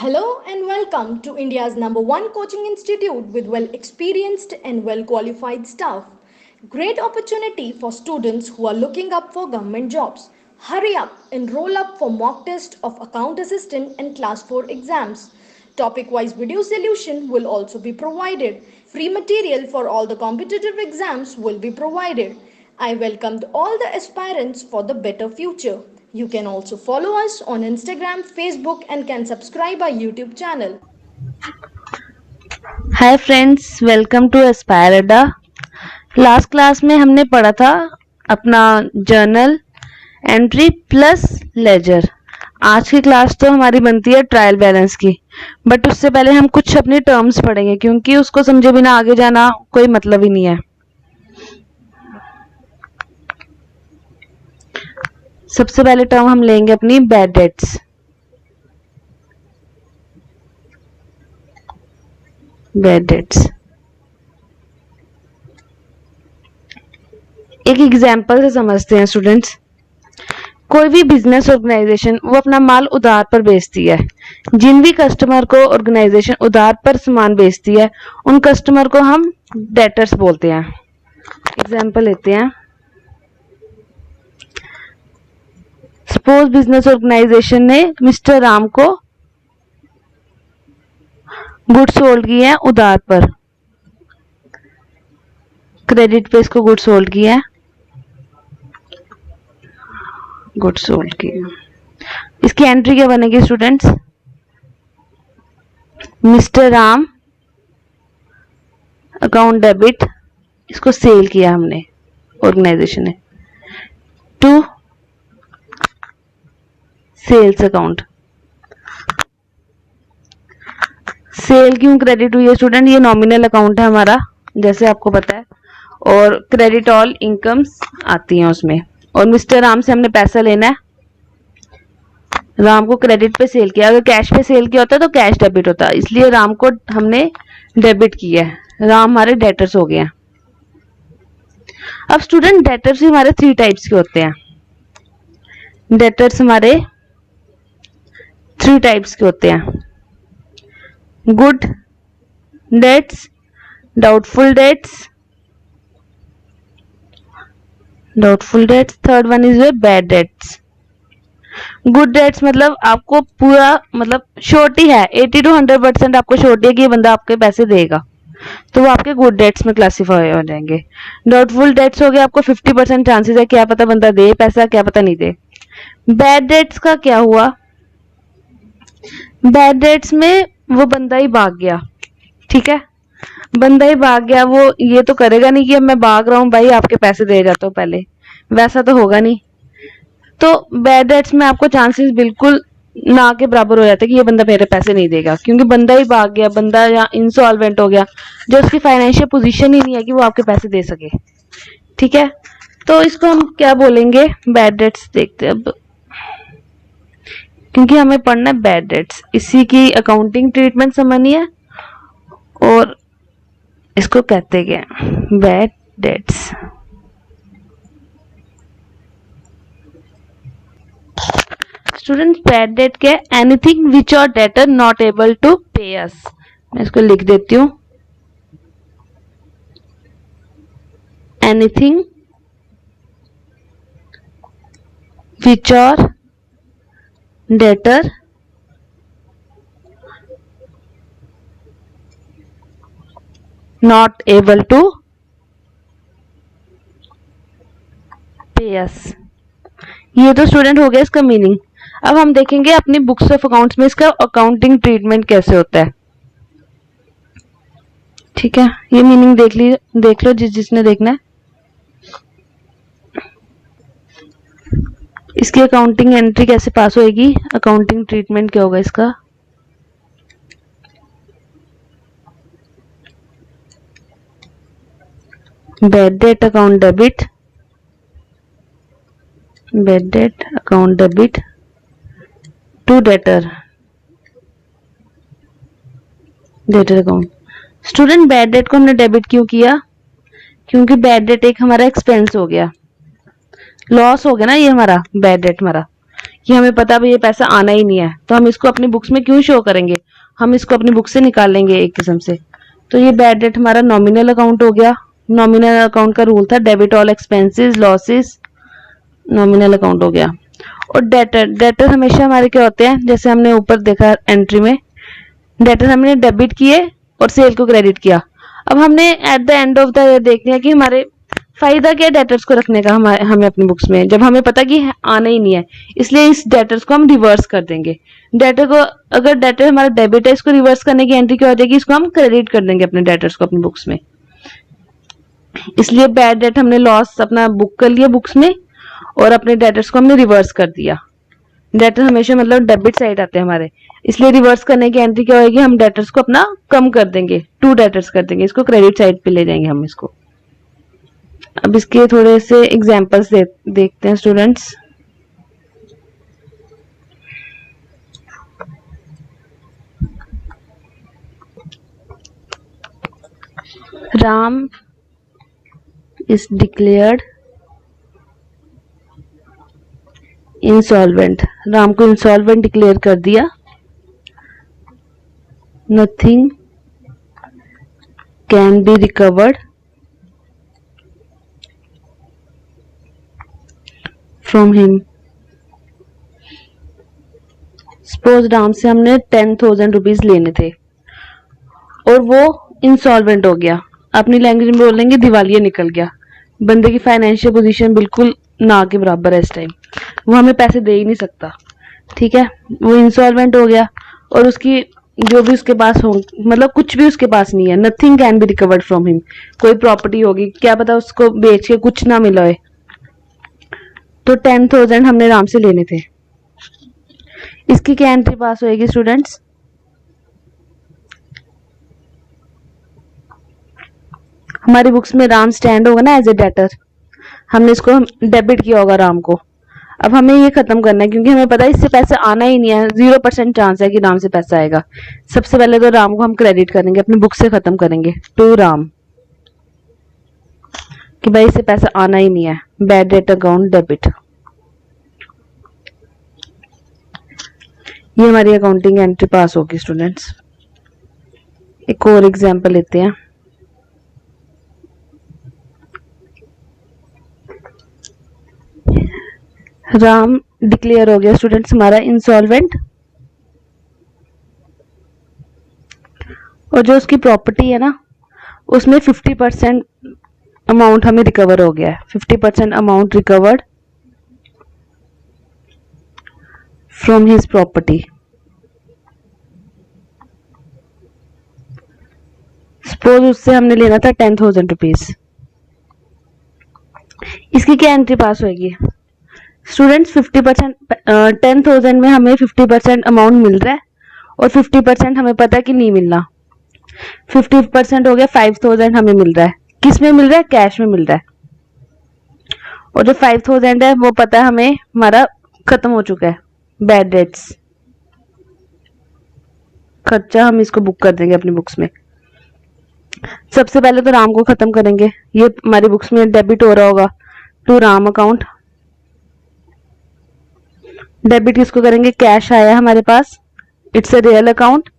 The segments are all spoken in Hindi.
Hello and welcome to India's number one coaching institute with well experienced and well qualified staff. Great opportunity for students who are looking up for government jobs. Hurry up, enroll up for mock test of account assistant and class 4 exams. Topic wise video solution will also be provided. Free material for all the competitive exams will be provided. I welcomed all the aspirants for the better future. You can also follow us on Instagram, Facebook, and can subscribe our YouTube channel. Hi friends, welcome to Aspire Adda. Last class में हमने पढ़ा था अपना जर्नल एंट्री प्लस लेजर। आज की क्लास तो हमारी बनती है ट्रायल बैलेंस की, बट उससे पहले हम कुछ अपनी टर्म्स पढ़ेंगे क्योंकि उसको समझे बिना आगे जाना कोई मतलब ही नहीं है। सबसे पहले टर्म हम लेंगे अपनी बैड डेट्स। बैड डेट्स एक एग्जाम्पल से समझते हैं स्टूडेंट्स। कोई भी बिजनेस ऑर्गेनाइजेशन वो अपना माल उधार पर बेचती है। जिन भी कस्टमर को ऑर्गेनाइजेशन उधार पर सामान बेचती है उन कस्टमर को हम डेटर्स बोलते हैं। एग्जाम्पल लेते हैं। सपोज बिजनेस ऑर्गेनाइजेशन ने मिस्टर राम को गुड्स सोल्ड किए हैं उधार पर, क्रेडिट पे इसको गुड्स सोल्ड किया है, गुड्स सोल्ड किया। इसकी एंट्री क्या बनेगी students? Mister Ram account debit, इसको सेल किया हमने ऑर्गेनाइजेशन ने, टू सेल्स अकाउंट। सेल क्यों क्रेडिट हुई है स्टूडेंट? ये नॉमिनल अकाउंट है हमारा, जैसे आपको पता है, और क्रेडिट ऑल इनकम्स आती हैं उसमें। और मिस्टर राम से हमने पैसा लेना है, राम को क्रेडिट पे सेल किया। अगर कैश पे सेल किया होता तो कैश डेबिट होता, इसलिए राम को हमने डेबिट किया है। राम हमारे डेटर्स हो गए हैं। अब स्टूडेंट डेटर्स भी हमारे 3 टाइप्स के होते हैं। डेटर्स हमारे 3 टाइप्स के होते हैं। Good debts, doubtful debts, third one is bad debts. Good debts मतलब आपको पूरा मतलब श्योरिटी है, 80 to 100% आपको श्योरिटी है कि ये बंदा आपके पैसे देगा, तो वो आपके गुड डेट्स में क्लासीफाई हो जाएंगे। डाउटफुल डेट्स हो गए, आपको 50% चांसेस है, क्या पता बंदा दे पैसा, क्या पता नहीं दे। बैड डेट्स का क्या हुआ? बैड डेट्स में वो बंदा ही भाग गया, ठीक है, बंदा ही भाग गया। वो ये तो करेगा नहीं कि अब मैं भाग रहा हूँ भाई आपके पैसे दे जाता हूँ पहले, वैसा तो होगा नहीं। तो बैड डेट्स में आपको चांसेस बिल्कुल ना के बराबर हो जाते हैं कि ये बंदा मेरे पैसे नहीं देगा, क्योंकि बंदा ही भाग गया, बंदा या इंसॉल्वेंट हो गया, जो उसकी फाइनेंशियल पोजीशन ही नहीं है कि वो आपके पैसे दे सके, ठीक है। तो इसको हम क्या बोलेंगे? Bad debts. देखते हैं अब, क्योंकि हमें पढ़ना है बैड डेट्स, इसी की अकाउंटिंग ट्रीटमेंट समझनी है और इसको कहते क्या? Bad debts. Students bad debt क्या है? Anything which your debtor not able to pay us. मैं इसको लिख देती हूँ। Anything which your debtor not able to pay us. ये तो स्टूडेंट हो गया इसका मीनिंग। अब हम देखेंगे अपनी बुक्स ऑफ अकाउंट्स में इसका अकाउंटिंग ट्रीटमेंट कैसे होता है, ठीक है। ये मीनिंग देख लो जिसने देखना है। इसकी अकाउंटिंग एंट्री कैसे पास होएगी, अकाउंटिंग ट्रीटमेंट क्या होगा इसका? Bad debt account debit, bad debt account debit to debtor, debtor account. Student bad debt को हमने डेबिट क्यों किया? क्योंकि बैड डेट एक हमारा एक्सपेंस हो गया, लॉस हो गया ना, ये हमारा बैड डेट हमारा, कि हमें पता है ये पैसा आना ही नहीं है, तो हम इसको अपनी बुक्स में क्यों शो करेंगे, हम इसको अपनी बुक से निकाल लेंगे एक किस्म से। तो ये बैड डेट हमारा नॉमिनल अकाउंट हो गया। नॉमिनल अकाउंट का रूल था debit all expenses losses, nominal account हो गया। और डेटर, डेटर हमेशा हमारे क्या होते हैं, जैसे हमने ऊपर देखा एंट्री में, डेटर हमने डेबिट किए और सेल को क्रेडिट किया। अब हमने at the end of the year देख लिया कि हमारे फायदा क्या डेटर्स को रखने का हमें अपनी बुक्स में, जब हमें पता कि आना ही नहीं है, इसलिए इस डेटर्स को हम रिवर्स कर देंगे। डेटर को, अगर डेटर हमारा डेबिट है, इसको रिवर्स करने की एंट्री क्या हो जाएगी, इसको हम क्रेडिट कर देंगे अपने डेटर्स को अपनी बुक्स में। इसलिए बैड डेट हमने लॉस अपना बुक कर लिया बुक्स में और अपने डेटर्स को हमने रिवर्स कर दिया। डेटर हमेशा मतलब डेबिट साइड आते हैं हमारे, इसलिए रिवर्स करने की एंट्री क्या होगी, हम डेटर्स को अपना कम कर देंगे, 2 डेटर्स कर देंगे, इसको क्रेडिट साइड पे ले जाएंगे हम इसको। अब इसके थोड़े से एग्जांपल्स देखते हैं students. Ram is declared insolvent, Ram को इंसॉल्वेंट डिक्लेयर कर दिया। Nothing can be recovered from him. Suppose Ram से हमने 10,000 रुपीज लेने थे और वो इंसॉल्वेंट हो गया, अपनी लैंग्वेज में बोलेंगे दिवालिया निकल गया, बंदे की फाइनेंशियल पोजीशन बिल्कुल ना के बराबर है इस टाइम, वो हमें पैसे दे ही नहीं सकता, ठीक है, वो इंसॉल्वेंट हो गया और उसकी जो भी उसके पास हो, मतलब कुछ भी उसके पास नहीं है, nothing can be recovered from him, कोई प्रॉपर्टी होगी, क्या पता उसको बेच के कुछ ना मिला है। तो 10,000 हमने राम से लेने थे, इसकी क्या एंट्री पास होएगी स्टूडेंट्स, हमारी बुक्स में राम स्टैंड होगा ना एज ए डेटर, हमने इसको डेबिट किया होगा राम को। अब हमें ये खत्म करना है क्योंकि हमें पता है इससे पैसा आना ही नहीं है, 0% चांस है कि राम से पैसा आएगा। सबसे पहले तो राम को हम क्रेडिट करेंगे, अपनी बुक से खत्म करेंगे टू राम, कि भाई इससे पैसा आना ही नहीं है, बैड डेट अकाउंट डेबिट। ये हमारी अकाउंटिंग एंट्री पास होगी स्टूडेंट्स। एक और एग्जांपल लेते हैं। राम डिक्लेयर हो गया स्टूडेंट्स हमारा इंसॉल्वेंट, और जो उसकी प्रॉपर्टी है ना उसमें 50% अमाउंट हमें रिकवर हो गया है, 50% amount recovered from his property. Suppose उससे हमने लेना था 10,000 रुपीज, इसकी क्या एंट्री पास होगी स्टूडेंट्स, 50% 10,000 में हमें 50% अमाउंट मिल रहा है और 50% हमें पता है कि नहीं मिलना। 50% हो गया 5,000 हमें मिल रहा है, किस में मिल रहा है, कैश में मिल रहा है, और जो 5,000 है वो पता है हमें हमारा खत्म हो चुका है, बैड डेट्स खर्चा, हम इसको बुक कर देंगे अपनी बुक्स में। सबसे पहले तो राम को खत्म करेंगे, ये हमारी बुक्स में डेबिट हो रहा होगा टू राम अकाउंट। डेबिट किसको करेंगे, कैश आया हमारे पास, it's a real account,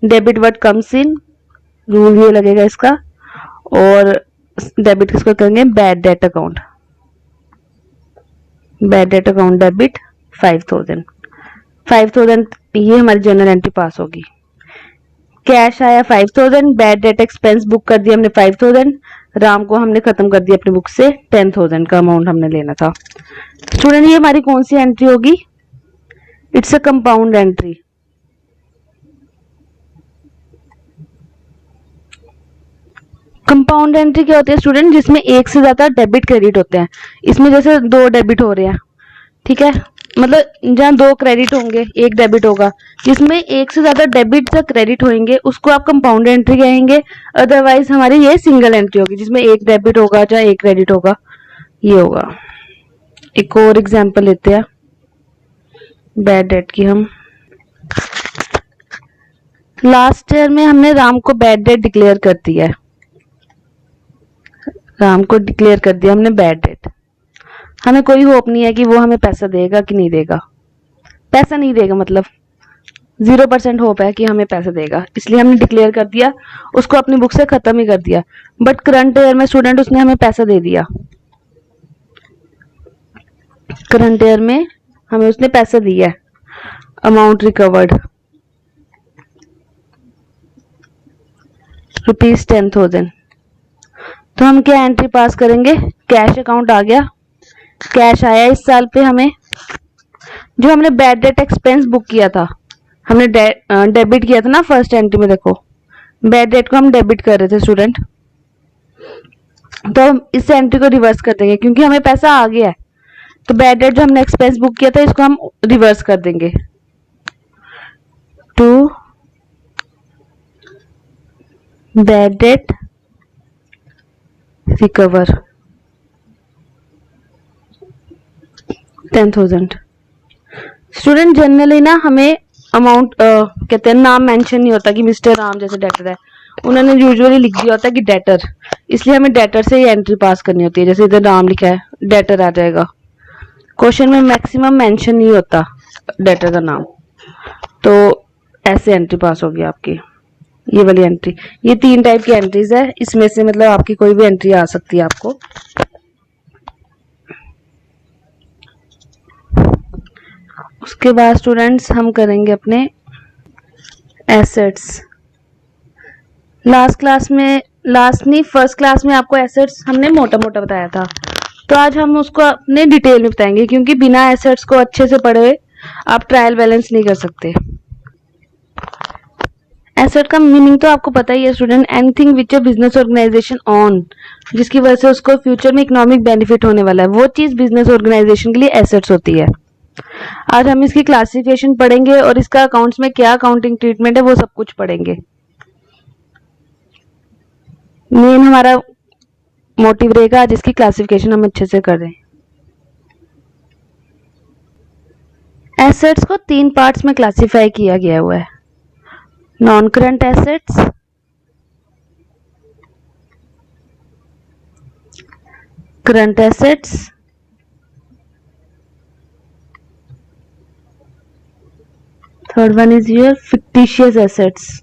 debit what comes in, rule ये लगेगा इसका, और डेबिट किसको करेंगे, bad debt account, bad debt account debit 5,000 ये हमारी जनरल एंट्री पास होगी। कैश आया 5,000, बैड डेट एक्सपेंस बुक कर दिया हमने 5,000, राम को हमने खत्म कर दिया अपनी बुक से, 10,000 का अमाउंट हमने लेना था। स्टूडेंट ये हमारी कौन सी एंट्री होगी, it's a compound entry. Compound entry क्या होती है स्टूडेंट, जिसमें एक से ज्यादा डेबिट क्रेडिट होते हैं। इसमें जैसे 2 डेबिट हो रहे हैं, ठीक है, मतलब जहाँ 2 क्रेडिट होंगे 1 डेबिट होगा, जिसमें एक से ज्यादा डेबिट या क्रेडिट होंगे उसको आप कंपाउंड एंट्री कहेंगे। अदरवाइज हमारी ये सिंगल एंट्री होगी जिसमें 1 डेबिट होगा या 1 क्रेडिट होगा, ये होगा। एक और एग्जांपल लेते हैं बैड डेट की। हम लास्ट ईयर में हमने राम को बैड डेट डिक्लेयर कर दिया है, राम को डिक्लेयर कर दिया हमने बैड डेट, हमें कोई होप नहीं है कि वो हमें पैसा देगा कि नहीं देगा, पैसा नहीं देगा, मतलब 0% होप है कि हमें पैसा देगा, इसलिए हमने डिक्लेयर कर दिया, उसको अपनी बुक से खत्म ही कर दिया। बट करंट ईयर में स्टूडेंट उसने हमें पैसा दे दिया, करंट ईयर में हमें उसने पैसा दिया, अमाउंट रिकवर्ड ₹10,000। तो हम क्या एंट्री पास करेंगे, कैश अकाउंट आ गया, कैश आया इस साल पे हमें। जो हमने बैड डेट एक्सपेंस बुक किया था, हमने डेबिट किया था ना फर्स्ट एंट्री में, देखो बैड डेट को हम डेबिट कर रहे थे स्टूडेंट, तो हम इस एंट्री को रिवर्स कर देंगे क्योंकि हमें पैसा आ गया है। तो बैड डेट जो हमने एक्सपेंस बुक किया था इसको हम रिवर्स कर देंगे, to bad debt recover 10,000। Student generally ना हमें अमाउंट कहते हैं, नाम मेंशन नहीं होता कि मिस्टर राम जैसे डेटर है, उन्होंने यूजुअली लिख दिया होता है कि डेटर, इसलिए हमें डेटर से ही एंट्री पास करनी होती है। जैसे इधर राम लिखा है, डेटर आ जाएगा। क्वेश्चन में मैक्सिमम मेंशन नहीं होता डेटर का नाम, तो ऐसे एंट्री पास होगी आपकी, ये वाली एंट्री। ये 3 टाइप की एंट्रीज है, इसमें से मतलब आपकी कोई भी एंट्री आ सकती है आपको। उसके बाद स्टूडेंट्स हम करेंगे अपने एसेट्स। फर्स्ट क्लास में आपको एसेट्स हमने मोटा मोटा बताया था, तो आज हम उसको अपने डिटेल में बताएंगे, क्योंकि बिना एसेट्स को अच्छे से पढ़े हुए आप ट्रायल बैलेंस नहीं कर सकते। एसेट का मीनिंग तो आपको पता ही है student, anything which a business organisation on, जिसकी वजह से उसको फ्यूचर में इकोनॉमिक बेनिफिट होने वाला है, वो चीज बिजनेस ऑर्गेनाइजेशन के लिए एसेट्स होती है। आज हम इसकी क्लासिफिकेशन पढ़ेंगे और इसका अकाउंट्स में क्या अकाउंटिंग ट्रीटमेंट है वो सब कुछ पढ़ेंगे। मेन हमारा मोटिव रहेगा आज इसकी क्लासिफिकेशन हम अच्छे से करें। एसेट्स को 3 पार्ट्स में क्लासिफाई किया गया हुआ है, non current assets, current assets, third one is your fictitious assets.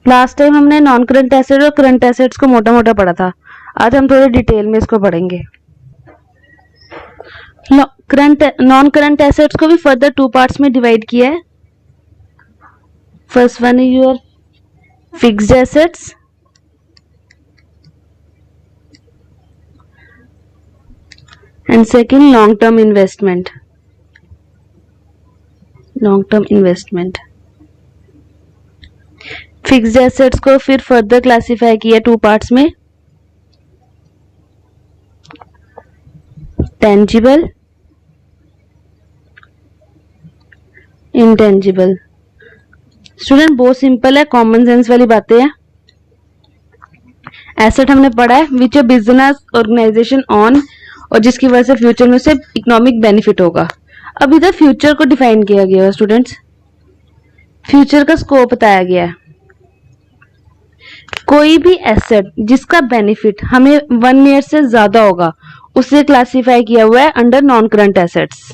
Last time हमने नॉन करंट एसेट और करंट एसेट्स को मोटा मोटा पढ़ा था, आज हम थोड़े डिटेल में इसको पढ़ेंगे। नॉन करंट एसेट्स को भी फर्दर 2 पार्ट्स में डिवाइड किया है। First one is your fixed assets, and second long term investment. Long term investment, fixed assets को फिर फर्दर क्लासिफाई किया 2 पार्ट्स में, टेंजिबल, इंटेंजिबल। स्टूडेंट बहुत सिंपल है, कॉमन सेंस वाली बातें हैं। एसेट हमने पढ़ा है विच अ बिजनेस ऑर्गेनाइजेशन ऑन, और जिसकी वजह से फ्यूचर में उसे इकोनॉमिक बेनिफिट होगा। अब इधर फ्यूचर को डिफाइन किया गया है स्टूडेंट्स, फ्यूचर का स्कोप बताया गया है। कोई भी एसेट जिसका बेनिफिट हमें 1 ईयर से ज्यादा होगा उसे क्लासिफाई किया हुआ है अंडर नॉन करंट एसेट्स,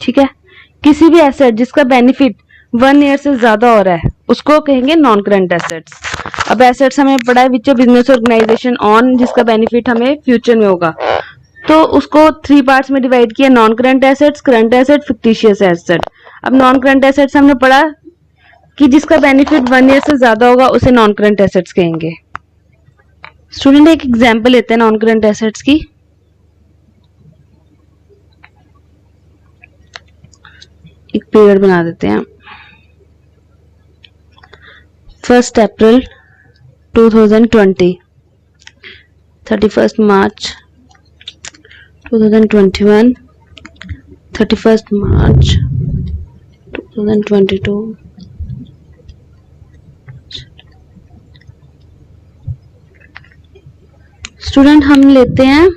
ठीक है। किसी भी एसेट जिसका बेनिफिट 1 ईयर से ज्यादा हो रहा है उसको कहेंगे नॉन करंट एसेट्स। अब एसेट्स हमें पढ़ा है विच अ बिजनेस ऑर्गेनाइजेशन ऑन, जिसका बेनिफिट हमें फ्यूचर में होगा, तो उसको 3 पार्ट्स में डिवाइड किया, non current assets, current asset, fictitious asset. अब नॉन करंट एसेट्स हमने पढ़ा कि जिसका बेनिफिट 1 ईयर से ज्यादा होगा उसे नॉन करंट एसेट्स कहेंगे। स्टूडेंट एक एग्जांपल लेते हैं नॉन करंट एसेट्स की। एक पीरियड बना देते हैं, 1 अप्रैल 2020, 31 मार्च 2021, 31 मार्च 2022, स्टूडेंट हम लेते हैं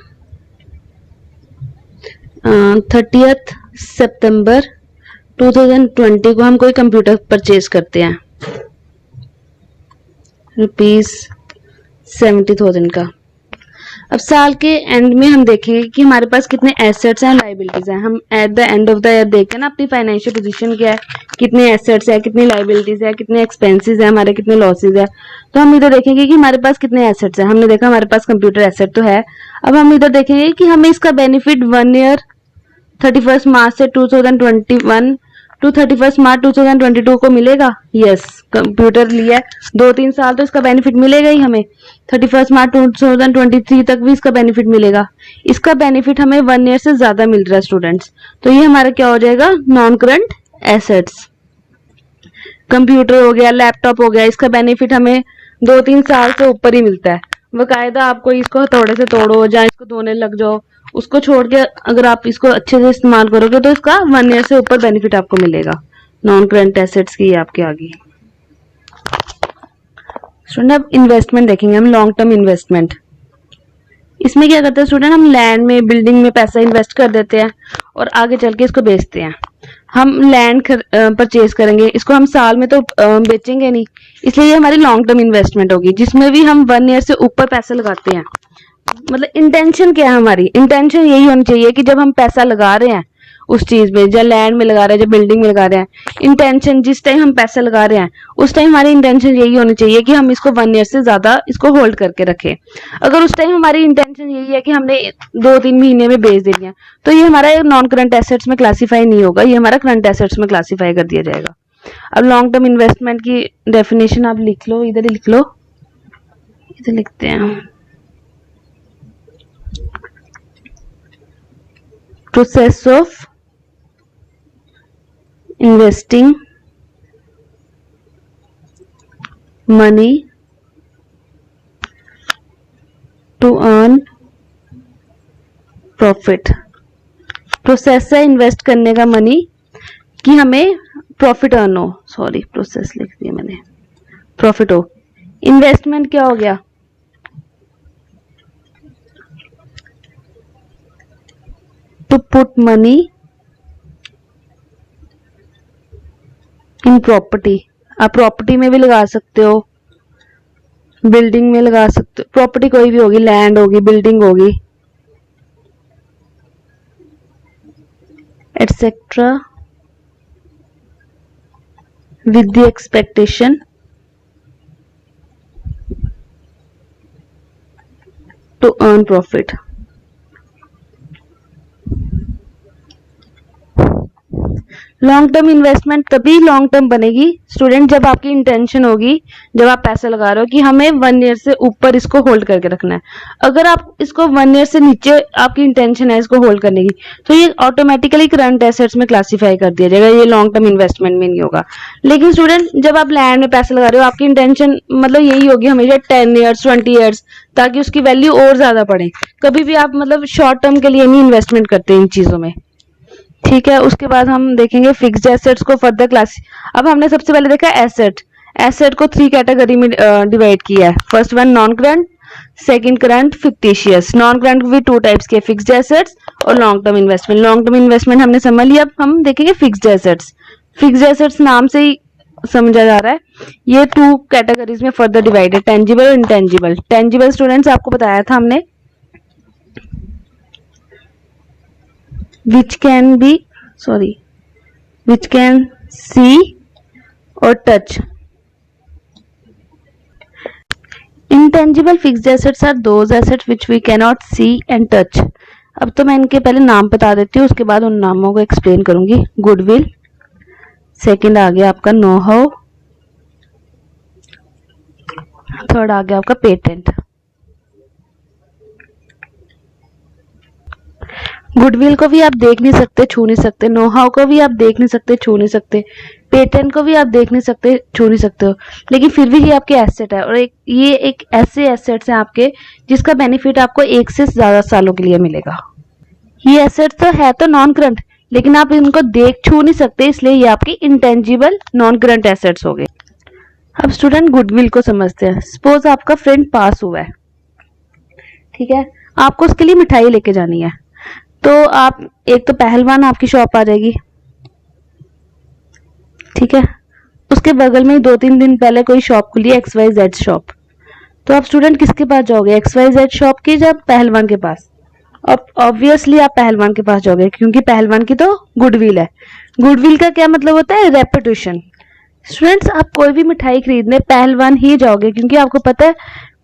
30 सितंबर 2020 को हम कोई कंप्यूटर परचेज करते हैं ₹70,000 का। अब साल के एंड में हम देखेंगे कि हमारे पास कितने एसेट्स हैं, लाइबिलिटीज हैं। हम at the end of the year देखते हैं ना अपनी फाइनेंशियल पोजीशन क्या है, कितने एसेट्स है, कितनी लाइबिलिटीज है, कितने एक्सपेंसेस है हमारे, कितने लॉसेज है। तो हम इधर देखेंगे कि हमारे पास कितने एसेट्स हैं। हमने देखा हमारे पास कंप्यूटर एसेट तो है। अब हम इधर देखेंगे कि हमें इसका बेनिफिट 1 ईयर 31 मार्च से 2021 टू 31 मार्च 2022 को मिलेगा। यस, कंप्यूटर लिया 2-3 साल तो इसका बेनिफिट मिलेगा ही हमें। 31 मार्च 2023 तक भी इसका बेनिफिट मिलेगा। इसका बेनिफिट हमें 1 ईयर से ज्यादा मिल रहा है स्टूडेंट्स। तो ये हमारा क्या हो जाएगा, नॉन करंट एसेट्स। कंप्यूटर हो गया, लैपटॉप हो गया, इसका बेनिफिट हमें 2-3 साल से ऊपर ही मिलता है। बकायदा आपको इसको हथौड़े से तोड़ो या इसको धोने लग जाओ, उसको छोड़ के अगर आप इसको अच्छे से इस्तेमाल करोगे तो इसका 1 ईयर से ऊपर बेनिफिट आपको मिलेगा। नॉन करंट एसेट्स की आपके आगे स्टूडेंट। अब इन्वेस्टमेंट देखेंगे हम, लॉन्ग टर्म इन्वेस्टमेंट। इसमें क्या करते हैं स्टूडेंट, हम लैंड में, बिल्डिंग में पैसा इन्वेस्ट कर देते हैं और आगे चल के इसको बेचते हैं। हम लैंड परचेज करेंगे, इसको हम साल में तो बेचेंगे नहीं, इसलिए ये हमारी लॉन्ग टर्म इन्वेस्टमेंट होगी, जिसमें भी हम 1 ईयर से ऊपर पैसा लगाते हैं। मतलब इंटेंशन क्या है हमारी, इंटेंशन यही होनी चाहिए कि जब हम पैसा लगा रहे हैं उस चीज में, जब लैंड में लगा रहे हैं, जब बिल्डिंग में लगा रहे हैं, इंटेंशन जिस टाइम हम पैसा लगा रहे हैं उस टाइम हमारी इंटेंशन यही होनी चाहिए कि हम इसको 1 ईयर से ज्यादा इसको होल्ड करके रखें। अगर उस टाइम हमारी इंटेंशन यही है कि हमने 2-3 महीने में बेच देनी है, तो ये हमारा नॉन करंट एसेट्स में क्लासीफाई नहीं होगा, ये हमारा करंट एसेट्स में क्लासीफाई कर दिया जाएगा। अब लॉन्ग टर्म इन्वेस्टमेंट की डेफिनेशन आप लिख लो, इधर ही लिख लो, इधर लिखते हैं। Process of investing money to earn profit। Process है इन्वेस्ट करने का मनी कि हमें प्रॉफिट अर्न हो, सॉरी प्रोसेस लिख दिया मैंने, प्रॉफिट हो। इन्वेस्टमेंट क्या हो गया, to put money in property। आप प्रॉपर्टी में भी लगा सकते हो, बिल्डिंग में लगा सकते हो, प्रॉपर्टी कोई भी होगी, लैंड होगी, बिल्डिंग होगी, etcetera, with the expectation to earn profit। Long term investment तभी लॉन्ग टर्म बनेगी स्टूडेंट जब आपकी इंटेंशन होगी, जब आप पैसा लगा रहे हो कि हमें 1 ईयर से ऊपर इसको होल्ड करके रखना है। अगर आप इसको 1 ईयर से नीचे आपकी इंटेंशन है इसको होल्ड करने की, तो ये ऑटोमेटिकली करंट एसेट्स में क्लासीफाई कर दिया जाएगा, ये लॉन्ग टर्म इन्वेस्टमेंट में नहीं होगा। लेकिन स्टूडेंट जब आप लैंड में पैसा लगा रहे हो, आपकी इंटेंशन मतलब यही होगी हमेशा 10 ईयर्स 20 ईयर्स, ताकि उसकी वैल्यू और ज्यादा बढ़े। कभी भी आप मतलब शॉर्ट टर्म के लिए नहीं इन्वेस्टमेंट करते इन चीजों में, ठीक है। उसके बाद हम देखेंगे फिक्स्ड एसेट्स को फर्दर क्लास। अब हमने सबसे पहले देखा एसेट, एसेट को 3 कैटेगरी में डिवाइड किया है। First one non current, second current, fictitious. Non current भी 2 टाइप्स के, फिक्स्ड एसेट्स और long term investment. Long term investment हमने समझ लिया, अब हम देखेंगे फिक्स्ड एसेट्स। फिक्स्ड एसेट्स नाम से ही समझा जा रहा है, ये 2 कैटेगरीज में फर्दर डिवाइडेड, टेंजिबल और इंटेंजिबल। टेंजिबल स्टूडेंट्स आपको बताया था हमने, which can see or touch। Intangible fixed assets are those assets which we cannot see and touch। अब तो मैं इनके पहले नाम बता देती हूँ, उसके बाद उन नामों को एक्सप्लेन करूंगी। गुडविल, सेकंड आ गया आपका नो हाउ, थर्ड आ गया आपका पेटेंट। गुडविल को भी आप देख नहीं सकते, छू नहीं सकते, नो हाउ को भी आप देख नहीं सकते, छू नहीं सकते, पेटेंट को भी आप देख नहीं सकते, छू नहीं सकते हो, लेकिन फिर भी ये आपके एसेट है। और ये एक ऐसे एसेट्स हैं आपके जिसका बेनिफिट आपको 1 से ज्यादा सालों के लिए मिलेगा। ये एसेट्स तो है तो नॉन करंट, लेकिन आप इनको देख छू नहीं सकते, इसलिए ये आपकी इंटेंजिबल नॉन करंट एसेट्स हो गए। अब स्टूडेंट गुडविल को समझते हैं। सपोज आपका फ्रेंड पास हुआ है, ठीक है, आपको उसके लिए मिठाई लेके जानी है, तो आप एक तो पहलवान आपकी शॉप आ जाएगी, ठीक है, उसके बगल में 2-3 दिन पहले कोई शॉप खुली है XYZ शॉप, तो आप स्टूडेंट किसके पास जाओगे, XYZ शॉप की या पहलवान के पास? अब ऑब्वियसली आप पहलवान के पास जाओगे, क्योंकि पहलवान की तो गुडविल है। गुडविल का क्या मतलब होता है, रेपुटेशन। स्टूडेंट्स आप कोई भी मिठाई खरीदने पहलवान ही जाओगे, क्योंकि आपको पता है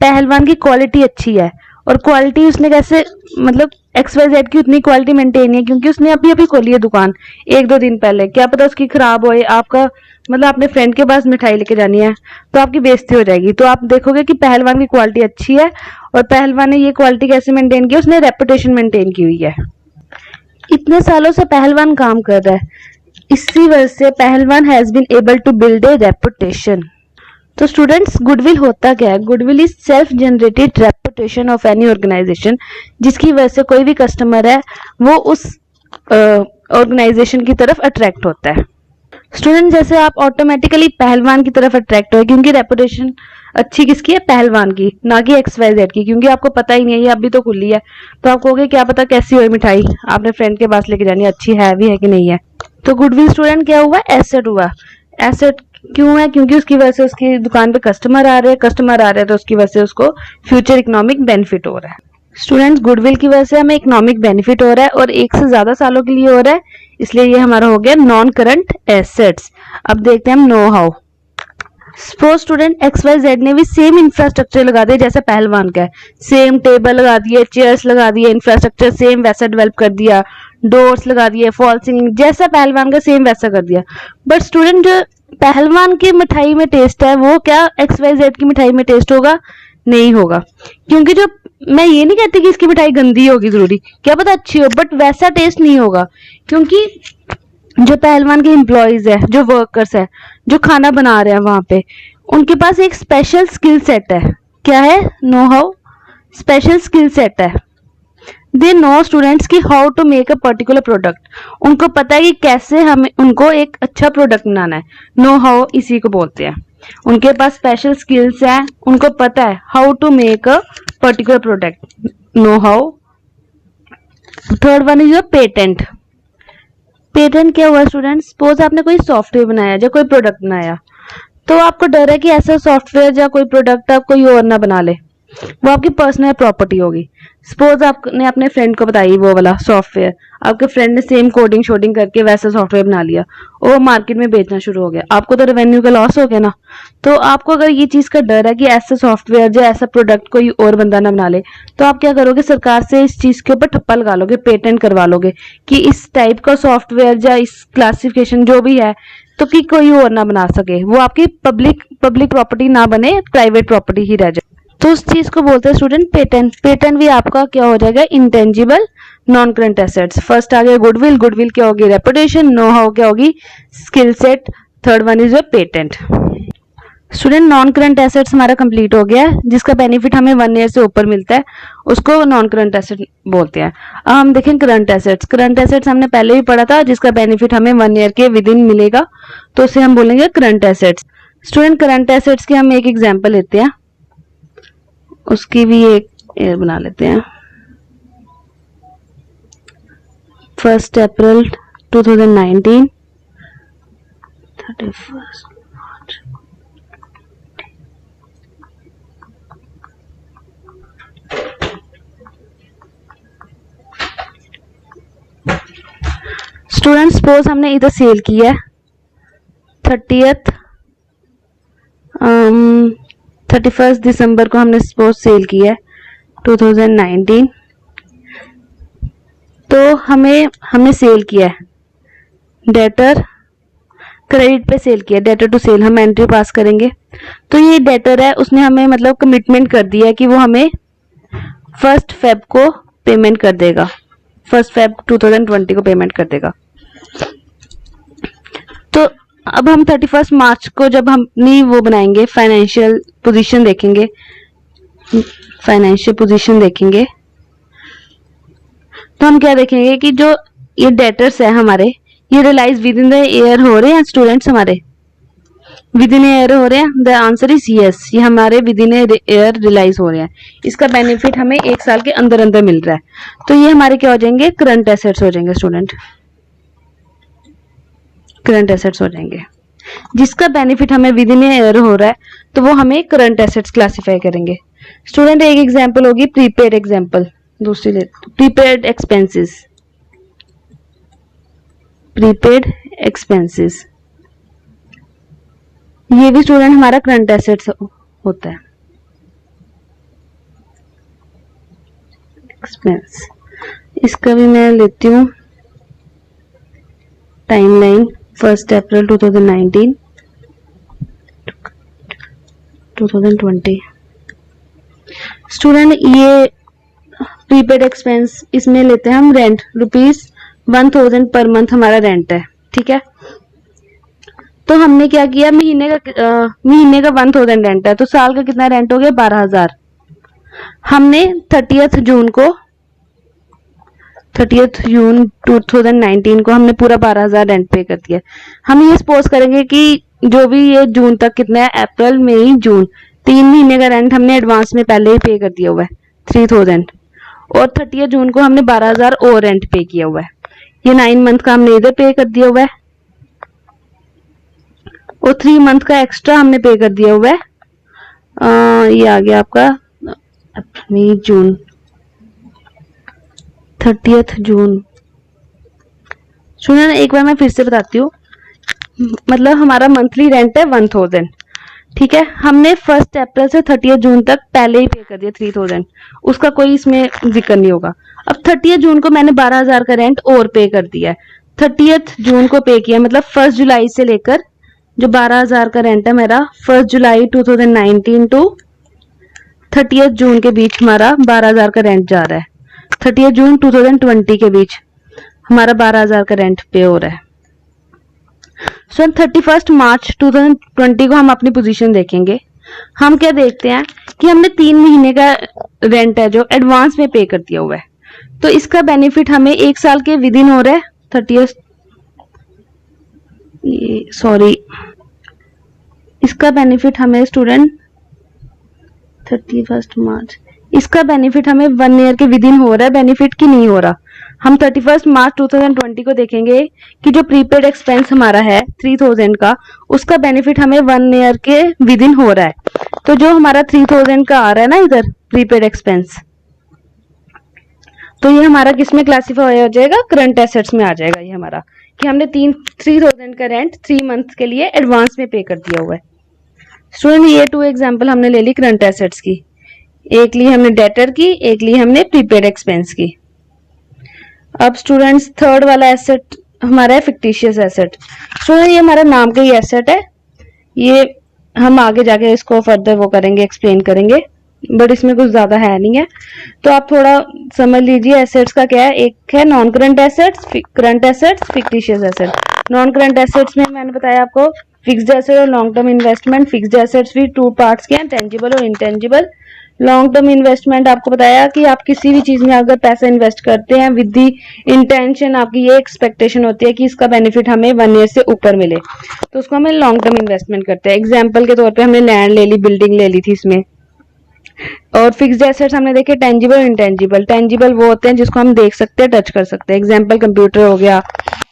पहलवान की क्वालिटी अच्छी है। और क्वालिटी उसने कैसे, मतलब XYZ की उतनी क्वालिटी मेंटेन है क्योंकि उसने अभी अभी खोली है दुकान 1-2 दिन पहले। क्या पता उसकी खराब होए, आपका मतलब अपने फ्रेंड के पास मिठाई लेके जानी है तो आपकी बेइज्जती हो जाएगी। तो आप देखोगे कि पहलवान की क्वालिटी अच्छी है, और पहलवान ने ये क्वालिटी कैसे मेंटेन की, उसने रेपुटेशन मेंटेन की हुई है। इतने सालों से पहलवान काम कर रहा है, इसी वजह से पहलवान has been able to build a reputation. तो स्टूडेंट्स गुडविल होता क्या है, goodwill is self generated reputation of any organisation, जिसकी वजह से कोई भी कस्टमर है वो उस ऑर्गेनाइजेशन की तरफ अट्रैक्ट होता है। स्टूडेंट जैसे आप ऑटोमेटिकली पहलवान की तरफ अट्रैक्ट हो, क्योंकि रेपुटेशन अच्छी किसकी है, पहलवान की, ना कि XYZ की, क्योंकि आपको पता ही नहीं है, ये अभी तो खुली है। तो आप कहोगे क्या पता कैसी हो मिठाई, आपने फ्रेंड के पास लेके जानी है, अच्छी है भी है कि नहीं है। तो गुडविल स्टूडेंट क्या हुआ, एसेट हुआ। एसेट क्यों है, क्योंकि उसकी वजह से उसकी दुकान पे कस्टमर आ रहे हैं, कस्टमर आ रहे हैं तो उसकी वजह से उसको फ्यूचर इकोनॉमिक बेनिफिट हो रहा है। स्टूडेंट्स गुडविल की वजह से हमें इकोनॉमिक बेनिफिट हो रहा है, और एक से ज्यादा सालों के लिए हो रहा है, इसलिए ये हमारा हो गया नॉन करंट एसेट्स। अब देखते हैं हम know how. Suppose student XYZ ने भी सेम इंफ्रास्ट्रक्चर लगा दिया जैसे पहलवान का है, सेम टेबल लगा दिए, चेयर्स लगा दिए, इंफ्रास्ट्रक्चर सेम वैसा डेवलप कर दिया, डोर्स लगा दिए, फॉल सीलिंग जैसा पहलवान का सेम वैसा कर दिया। बट स्टूडेंट जो पहलवान की मिठाई में टेस्ट है वो क्या XYZ की मिठाई में टेस्ट होगा, नहीं होगा। क्योंकि जो, मैं ये नहीं कहती कि इसकी मिठाई गंदी होगी जरूरी, क्या पता अच्छी हो, बट वैसा टेस्ट नहीं होगा। क्योंकि जो पहलवान के एम्प्लॉयज है, जो वर्कर्स है, जो खाना बना रहे हैं वहां पे, उनके पास एक स्पेशल स्किल सेट है। क्या है, know how, special skill set है। दे नो स्टूडेंट्स की how to make a particular product, उनको पता है कि कैसे हमें उनको एक अच्छा प्रोडक्ट बनाना है। नो हाउ इसी को बोलते हैं। उनके पास स्पेशल स्किल्स है, उनको पता है how to make a particular product, know how. Third one is a patent. Patent क्या हुआ स्टूडेंट, सपोज आपने कोई सॉफ्टवेयर बनाया या कोई प्रोडक्ट बनाया, तो आपको डर है कि ऐसा सॉफ्टवेयर या कोई प्रोडक्ट आप कोई और ना बना ले, वो आपकी पर्सनल प्रॉपर्टी होगी। सपोज आपने अपने फ्रेंड को बताई वो वाला सॉफ्टवेयर, आपके फ्रेंड ने सेम कोडिंग शोडिंग करके वैसा सॉफ्टवेयर बना लिया, और वो मार्केट में बेचना शुरू हो गया, आपको तो रेवेन्यू का लॉस हो गया ना। तो आपको अगर ये चीज का डर है कि ऐसा सॉफ्टवेयर या ऐसा प्रोडक्ट कोई और बंदा ना बना ले, तो आप क्या करोगे, सरकार से इस चीज के ऊपर ठप्पा लगा लोगे, पेटेंट करवा लोगे कि इस टाइप का सॉफ्टवेयर या इस क्लासिफिकेशन जो भी है तो कि कोई और ना बना सके, वो आपकी पब्लिक प्रॉपर्टी ना बने, प्राइवेट प्रॉपर्टी ही रह जाए। तो उस चीज को बोलते हैं स्टूडेंट पेटेंट। पेटेंट भी आपका क्या हो जाएगा, intangible non current assets. First आ गया गुडविल, गुडविल क्या होगी, रेपुटेशन, नो हाउ क्या होगी, skill set, third one is patent. Student non current assets हमारा कंप्लीट हो गया है, जिसका बेनिफिट हमें 1 ईयर से ऊपर मिलता है, उसको नॉन करंट एसेट बोलते हैं। अब हम देखें करंट एसेट्स। करंट एसेट्स हमने पहले भी पढ़ा था, जिसका बेनिफिट हमें 1 ईयर के विद इन मिलेगा, तो उसे हम बोलेंगे current assets. Student current assets की हम एक एग्जाम्पल लेते हैं, उसकी भी एक ईयर बना लेते हैं, 1 अप्रैल 2019, 31 मार्च। स्टूडेंट सपोज हमने इधर सेल किया है 31 दिसंबर को हमने सपोज सेल किया है 2019। तो हमने सेल किया है, डेटर क्रेडिट पे सेल किया, डेटर टू सेल हम एंट्री पास करेंगे। तो ये डेटर है, उसने हमें मतलब कमिटमेंट कर दिया है कि वो हमें 1 फेब को पेमेंट कर देगा, 1 फेब 2020 को पेमेंट कर देगा। तो अब हम 31 मार्च को जब हम अपनी वो बनाएंगे, फाइनेंशियल पोजीशन देखेंगे, तो हम क्या देखेंगे कि जो ये डेटर्स है हमारे, ये realise within the year हो रहे हैं स्टूडेंट्स, हमारे विद इन ईयर हो रहे हैं। द आंसर इज यस, ये हमारे विद इन ईयर रियलाइज हो रहे हैं। इसका बेनिफिट हमें 1 साल के अंदर अंदर मिल रहा है, तो ये हमारे क्या हो जाएंगे, करंट एसेट्स हो जाएंगे स्टूडेंट, करंट एसेट्स हो जाएंगे। जिसका बेनिफिट हमें विद इन ईयर हो रहा है तो वो हमें करंट एसेट्स क्लासिफाई करेंगे। स्टूडेंट एक एग्जांपल होगी प्रीपेड एग्जांपल, दूसरी ले प्रीपेड एक्सपेंसेस, प्रीपेड एक्सपेंसेस ये भी स्टूडेंट हमारा करंट एसेट्स होता है। एक्सपेंस इसका भी मैं लेती हूँ टाइमलाइन 1 अप्रैल 2019 2020। स्टूडेंट ये प्रीपेड एक्सपेंस इसमें लेते हैं हम रेंट ₹1000 पर मंथ हमारा रेंट है, ठीक है। तो हमने क्या किया, महीने का 1000 रेंट है, तो साल का कितना रेंट हो गया 12000। हमने 30 जून 2019 को हमने पूरा 12000 रेंट पे कर दिया। हम ये सपोज करेंगे कि जो भी ये जून तक कितना है, अप्रैल मई जून 3 महीने का रेंट हमने एडवांस में पहले ही पे कर दिया हुआ है 3000, और 30 जून को हमने 12000 और रेंट पे किया हुआ है। ये 9 मंथ का हमने इधर पे कर दिया हुआ है, और 3 मंथ का एक्स्ट्रा हमने पे कर दिया हुआ है। ये आ गया आपका मई जून 30 जून। सुनो ना, एक बार मैं फिर से बताती हूँ, मतलब हमारा मंथली रेंट है 1000, ठीक है। हमने 1 अप्रैल से 30 जून तक पहले ही पे कर दिया 3000, उसका कोई इसमें जिक्र नहीं होगा। अब 30 जून को मैंने 12000 का रेंट और पे कर दिया है, 30 जून को पे किया, मतलब 1 जुलाई से लेकर जो 12000 का रेंट है मेरा 1 जुलाई 2019 टू 30 जून के बीच हमारा 12000 का रेंट जा रहा है। 30 जून 2020 के बीच हमारा 12000 का रेंट पे हो रहा है। सो 31 मार्च 2020 को हम अपनी पोजीशन देखेंगे। हम क्या देखते हैं कि हमने 3 महीने का रेंट है जो एडवांस में पे कर दिया हुआ है, तो इसका बेनिफिट हमें 1 साल के विद इन हो रहा है 30, सॉरी इसका बेनिफिट हमें स्टूडेंट 31 मार्च, इसका बेनिफिट हमें 1 ईयर के विद इन हो रहा है, बेनिफिट की नहीं हो रहा। हम 31 मार्च 2020 को देखेंगे कि जो प्रीपेड एक्सपेंस हमारा है 3000 का, उसका बेनिफिट हमें 1 ईयर के विद इन हो रहा है। तो जो हमारा 3000 का आ रहा है ना इधर प्रीपेड एक्सपेंस, तो ये हमारा किस में क्लासीफाई हो जाएगा, करंट एसेट्स में आ जाएगा। ये हमारा कि हमने 3000 का रेंट 3 मंथ के लिए एडवांस में पे कर दिया हुआ है। स्टूडेंट ये 2 एग्जांपल हमने ले ली करंट एसेट्स की, एक ली हमने डेटर की, एक ली हमने प्रीपेड एक्सपेंस की। अब स्टूडेंट्स थर्ड वाला एसेट हमारा है फिक्टिशियस एसेट। स्टूडेंट ये हमारा नाम का ही एसेट है, ये हम आगे जाके इसको फर्दर वो करेंगे, एक्सप्लेन करेंगे, बट इसमें कुछ ज्यादा है नहीं है, तो आप थोड़ा समझ लीजिए एसेट्स का क्या है। एक है non current assets, current assets, fictitious asset. Non current assets में मैंने बताया आपको फिक्स्ड एसेट और long term investment. Fixed assets भी 2 पार्ट्स के हैं, टेंजिबल और इनटेंजिबल। लॉन्ग टर्म इन्वेस्टमेंट आपको बताया कि आप किसी भी चीज में अगर पैसा इन्वेस्ट करते हैं विद दी इंटेंशन, आपकी ये एक्सपेक्टेशन होती है कि इसका बेनिफिट हमें 1 ईयर से ऊपर मिले, तो उसको हमें लॉन्ग टर्म इन्वेस्टमेंट करते हैं। एग्जाम्पल के तौर पर हमने लैंड ले ली, बिल्डिंग ले ली थी इसमें। और फिक्स्ड एसेट्स हमने देखे टेंजिबल और इंटेंजिबल। टेंजिबल वो होते हैं जिसको हम देख सकते हैं, टच कर सकते हैं। एग्जाम्पल कंप्यूटर हो गया,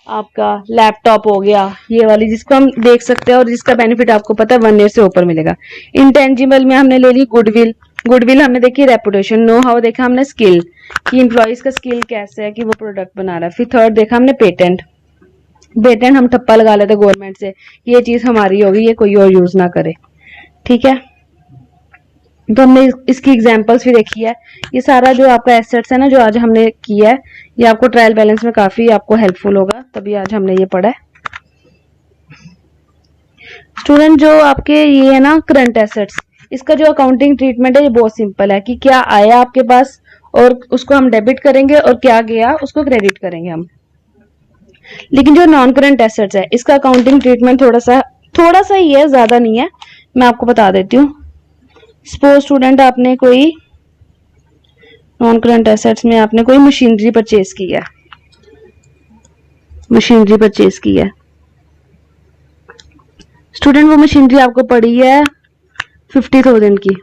आपका लैपटॉप हो गया, ये वाली जिसको हम देख सकते हैं और जिसका बेनिफिट आपको पता है 1 ईयर से ऊपर मिलेगा। इंटेंजिबल में हमने ले ली गुडविल। गुडविल हमने देखी रेपुटेशन। नो हाउ देखा हमने स्किल, कि इंप्लॉइज का स्किल कैसे है कि वो प्रोडक्ट बना रहा है। फिर थर्ड देखा हमने पेटेंट। पेटेंट हम ठप्पा लगा लेते गवर्नमेंट से, ये चीज हमारी होगी, ये कोई और यूज ना करे, ठीक है। तो हमने इसकी एग्जांपल्स भी देखी है। ये सारा जो आपका एसेट्स है ना जो आज हमने किया है, ये आपको ट्रायल बैलेंस में काफी आपको हेल्पफुल होगा, तभी आज हमने ये पढ़ा है। स्टूडेंट जो आपके ये है ना करंट एसेट्स, इसका जो अकाउंटिंग ट्रीटमेंट है ये बहुत सिंपल है कि क्या आया आपके पास और उसको हम डेबिट करेंगे, और क्या गया उसको क्रेडिट करेंगे हम। लेकिन जो नॉन करंट एसेट्स है इसका अकाउंटिंग ट्रीटमेंट थोड़ा सा ही है, ज्यादा नहीं है। मैं आपको बता देती हूँ। सपोज स्टूडेंट आपने कोई नॉन करंट एसेट्स में आपने कोई मशीनरी परचेज की है, मशीनरी परचेज की है। स्टूडेंट वो मशीनरी आपको पड़ी है 50,000 की,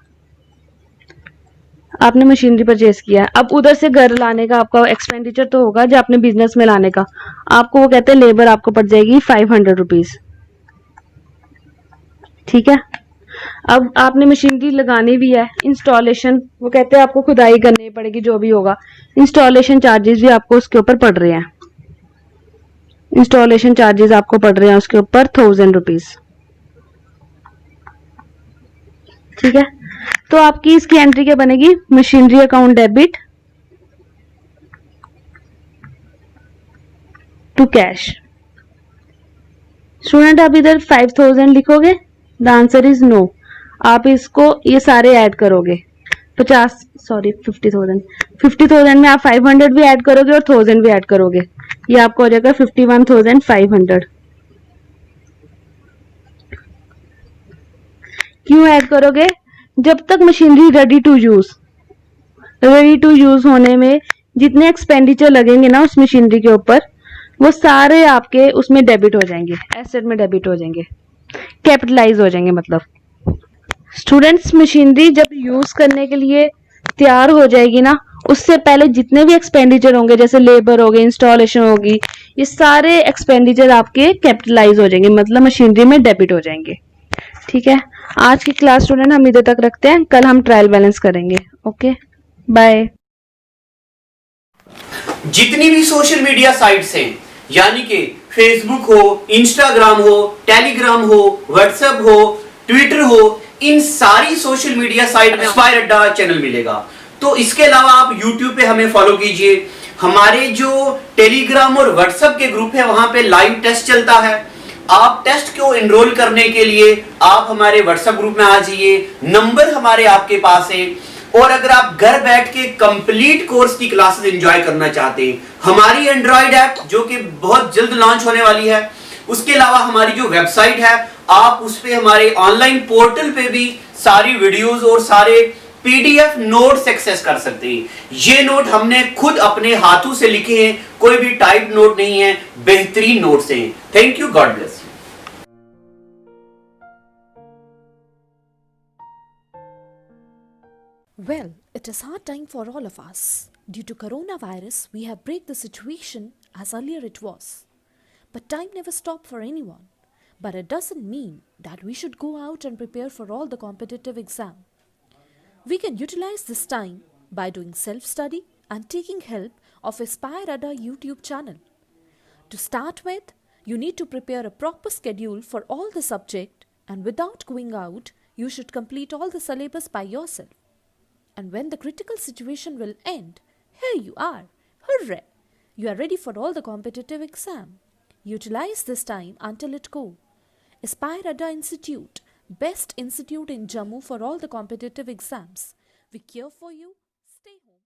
आपने मशीनरी परचेज किया। अब उधर से घर लाने का आपका एक्सपेंडिचर तो होगा जो आपने बिजनेस में लाने का, आपको वो कहते हैं लेबर आपको पड़ जाएगी 500 रुपीज, ठीक है। अब आपने मशीनरी लगानी भी है, इंस्टॉलेशन वो कहते हैं आपको खुदाई करनी पड़ेगी, जो भी होगा इंस्टॉलेशन चार्जेस भी आपको उसके ऊपर पड़ रहे हैं। इंस्टॉलेशन चार्जेस आपको पड़ रहे हैं उसके ऊपर 1000 रुपीज। ठीक है, तो आपकी इसकी एंट्री क्या बनेगी, machinery account debit to cash. Student आप इधर 5000 लिखोगे, द आंसर इज नो। आप इसको ये सारे ऐड करोगे, 50,000 में आप 500 भी ऐड करोगे और 1000 भी ऐड करोगे, ये आपको हो जाएगा 51,500। क्यों ऐड करोगे, जब तक मशीनरी रेडी टू यूज होने में जितने एक्सपेंडिचर लगेंगे ना उस मशीनरी के ऊपर, वो सारे आपके उसमें डेबिट हो जाएंगे, एसेट में डेबिट हो जाएंगे, कैपिटलाइज हो जाएंगे। मतलब स्टूडेंट्स मशीनरी जब यूज करने के लिए तैयार हो जाएगी ना, उससे पहले जितने भी एक्सपेंडिचर होंगे, जैसे लेबर हो गई, इंस्टॉलेशन होगी, ये सारे एक्सपेंडिचर आपके कैपिटलाइज हो जाएंगे, मतलब मशीनरी में डेबिट हो जाएंगे। ठीक है, आज की क्लास स्टूडेंट हम इधर तक रखते हैं, कल हम ट्रायल बैलेंस करेंगे। Okay, bye. जितनी भी सोशल मीडिया साइट्स हैं, यानी कि फेसबुक हो, इंस्टाग्राम हो, टेलीग्राम हो, व्हाट्सएप हो, ट्विटर हो, इन सारी सोशल मीडिया साइट में इंस्पायर अड्डा चैनल मिलेगा। तो इसके अलावा आप यूट्यूब पे हमें फॉलो कीजिए। हमारे जो टेलीग्राम और व्हाट्सएप के ग्रुप है, वहां पे लाइव टेस्ट चलता है। आप टेस्ट को एनरोल करने के लिए आप हमारे व्हाट्सएप ग्रुप में आ जाइए, नंबर हमारे आपके पास है। और अगर आप घर बैठ के कंप्लीट कोर्स की क्लासेस एंजॉय करना चाहते हैं, हमारी एंड्रॉइड ऐप जो कि बहुत जल्द लॉन्च होने वाली है, उसके अलावा हमारी जो वेबसाइट है, आप उस पे हमारे ऑनलाइन पोर्टल पे भी सारी वीडियोस और सारे पीडीएफ नोट्स एक्सेस कर सकते हैं। ये नोट हमने खुद अपने हाथों से लिखे हैं, कोई भी टाइप नोट नहीं है, बेहतरीन नोट्स हैं। Thank you, God bless you. Well, it is hard time for all of us. Due to coronavirus, we have break the situation as earlier it was. But time never stopped for anyone. But it doesn't mean that we should go out and prepare for all the competitive exam. We can utilize this time by doing self-study and taking help of Aspire Ada YouTube channel. To start with, you need to prepare a proper schedule for all the subject, and without going out, you should complete all the syllabus by yourself. And when the critical situation will end, here you are. Hooray! You are ready for all the competitive exam. Utilize this time until it go. Aspire Ada Institute, best institute in Jammu for all the competitive exams. We care for you. Stay home.